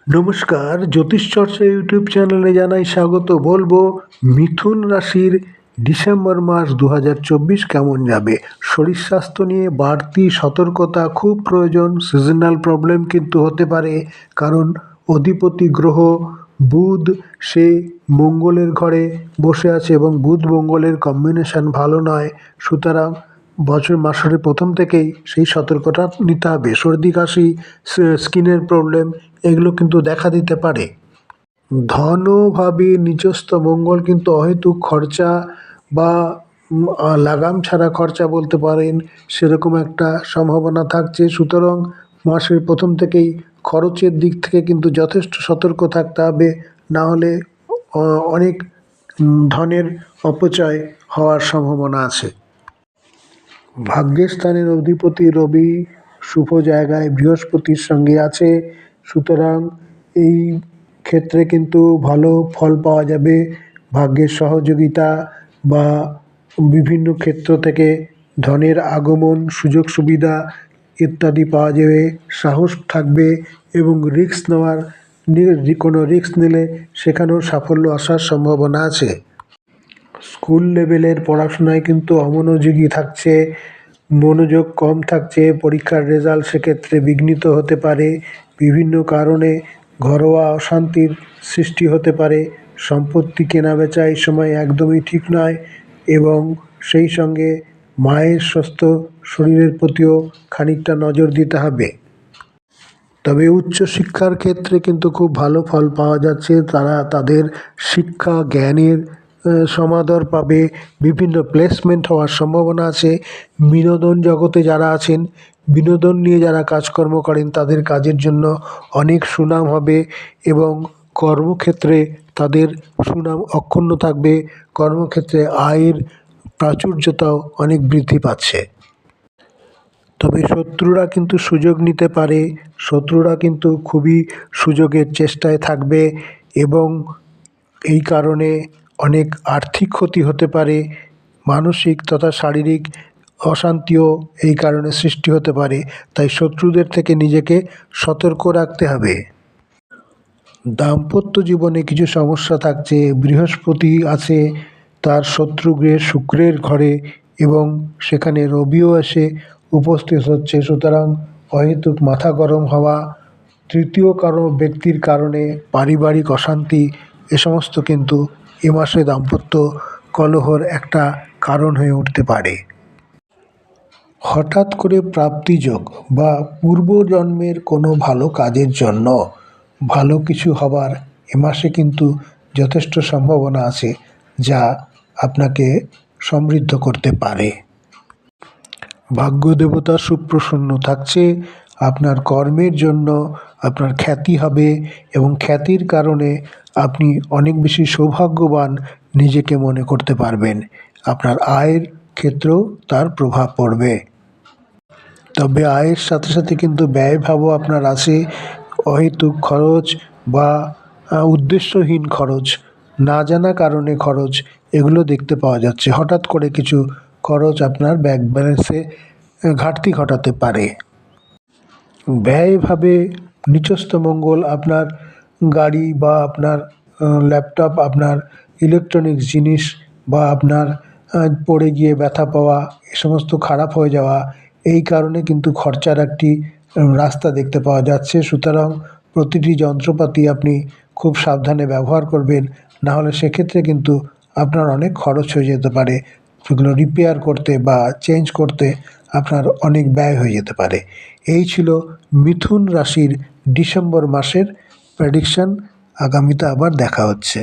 নমস্কার, জ্যোতিষচর্চা ইউটিউব চ্যানেলে জানাই স্বাগত। বলবো মিথুন রাশির ডিসেম্বর মাস 2024 কেমন যাবে। শরীর স্বাস্থ্য নিয়ে বাড়তি সতর্কতা খুব প্রয়োজন। সিজনাল প্রবলেম কিন্তু হতে পারে, কারণ অধিপতি গ্রহ বুধ সে মঙ্গলের ঘরে বসে আছে এবং বুধ মঙ্গলের কম্বিনেশন ভালো নয়। সুতরাং মাসের প্রথম থেকেই সেই সতর্কতা নিতে হবে। সর্দি কাশি, স্কিনের প্রবলেম এগুলো কিন্তু দেখা দিতে পারে। ধনভাবে নিজস্ব মঙ্গল কিন্তু অহেতুক খরচা বা লাগাম ছাড়া খরচা বলতে পারেন, সেরকম একটা সম্ভাবনা থাকছে। সুতরাং মাসের প্রথম থেকেই খরচের দিক থেকে কিন্তু যথেষ্ট সতর্ক থাকতে হবে, না হলে অনেক ধনের অপচয় হওয়ার সম্ভাবনা আছে। ভাগ্যের স্থানের অধিপতি রবি শুভ জায়গায় বৃহস্পতির সঙ্গে আছে। সুতরাং এই ক্ষেত্রে কিন্তু ভালো ফল পাওয়া যাবে। ভাগ্যের সহযোগিতা বা বিভিন্ন ক্ষেত্র থেকে ধনের আগমন, সুযোগ সুবিধা ইত্যাদি পাওয়া যাবে। সাহস থাকবে এবং কোনো রিস্ক নিলে সেখানেও সাফল্য আসার সম্ভাবনা আছে। স্কুল লেভেলের পড়াশোনায় কিন্তু অমনোযোগী থাকছে, মনোযোগ কম থাকছে। পরীক্ষার রেজাল্ট সেক্ষেত্রে বিঘ্নিত হতে পারে। বিভিন্ন কারণে ঘরোয়া অশান্তির সৃষ্টি হতে পারে। সম্পত্তি কেনাবেচা এই সময় একদমই ঠিক নয়, এবং সেই সঙ্গে মায়ের স্বাস্থ্য শরীরের প্রতিও খানিকটা নজর দিতে হবে। তবে উচ্চশিক্ষার ক্ষেত্রে কিন্তু খুব ভালো ফল পাওয়া যাচ্ছে। তারা তাদের শিক্ষা জ্ঞানের সমাদর পাবে, বিভিন্ন প্লেসমেন্ট হওয়ার সম্ভাবনা আছে। বিনোদন জগতে যারা আছেন, বিনোদন নিয়ে যারা কাজকর্ম করেন, তাদের কাজের জন্য অনেক সুনাম হবে এবং কর্মক্ষেত্রে তাদের সুনাম অক্ষুণ্ণ থাকবে। কর্মক্ষেত্রে আয়ের প্রাচুর্যতাও অনেক বৃদ্ধি পাচ্ছে। তবে শত্রুরা কিন্তু সুযোগ নিতে পারে। শত্রুরা কিন্তু খুবই সুযোগের চেষ্টায় থাকবে এবং এই কারণে অনেক আর্থিক ক্ষতি হতে পারে। মানসিক তথা শারীরিক অশান্তিও এই কারণে সৃষ্টি হতে পারে। তাই শত্রুদের থেকে নিজেকে সতর্ক রাখতে হবে। দাম্পত্য জীবনে কিছু সমস্যা থাকছে। বৃহস্পতি আছে তার শত্রু গৃহে শুক্রের ঘরে, এবং সেখানে রবিও এসে উপস্থিত হচ্ছে। সুতরাং অহেতুক মাথা গরম হওয়া, তৃতীয় কারো ব্যক্তির কারণে পারিবারিক অশান্তি, এ সমস্ত কিন্তু এ মাসে দাম্পত্য কলহর একটা কারণ হয়ে উঠতে পারে। হঠাৎ করে প্রাপ্তিযোগ বা পূর্বজন্মের কোনো ভালো কাজের জন্য ভালো কিছু হবার এ মাসে কিন্তু যথেষ্ট সম্ভাবনা আছে, যা আপনাকে সমৃদ্ধ করতে পারে। ভাগ্য দেবতা সুপ্রসন্ন থাকছে। আপনার কর্মের জন্য আপনার খ্যাতি হবে এবং খ্যাতির কারণে আপনি অনেক বেশি সৌভাগ্যবান নিজেকে মনে করতে পারবেন। আপনার আয়ের ক্ষেত্রেও তার প্রভাব পড়বে। তবে আয়ের সাথে সাথে কিন্তু ব্যয়ভাবও আপনার আছে। অহেতুক খরচ বা উদ্দেশ্যহীন খরচ, না জানা কারণে খরচ, এগুলো দেখতে পাওয়া যাচ্ছে। হঠাৎ করে কিছু খরচ আপনার ব্যাংক ব্যালেন্সে ঘাটতি ঘটাতে পারে। ব্যয়ভাবে নিচস্থ মঙ্গল আপনার গাড়ি বা আপনার ল্যাপটপ, আপনার ইলেকট্রনিক্স জিনিস বা আপনার পড়ে গিয়ে ব্যথা পাওয়া, এ সমস্ত খারাপ হয়ে যাওয়া, এই কারণে কিন্তু খরচার একটি রাস্তা দেখতে পাওয়া যাচ্ছে। সুতরাং প্রতিটি যন্ত্রপাতি আপনি খুব সাবধানে ব্যবহার করবেন, না হলে সেক্ষেত্রে কিন্তু আপনার অনেক খরচ হয়ে যেতে পারে। সেগুলো রিপেয়ার করতে বা চেঞ্জ করতে আপনার অনেক ব্যয় হয়ে যেতে পারে। এই ছিল মিথুন রাশির ডিসেম্বর মাসের প্রেডিকশন। আগামীতে আবার দেখা হচ্ছে।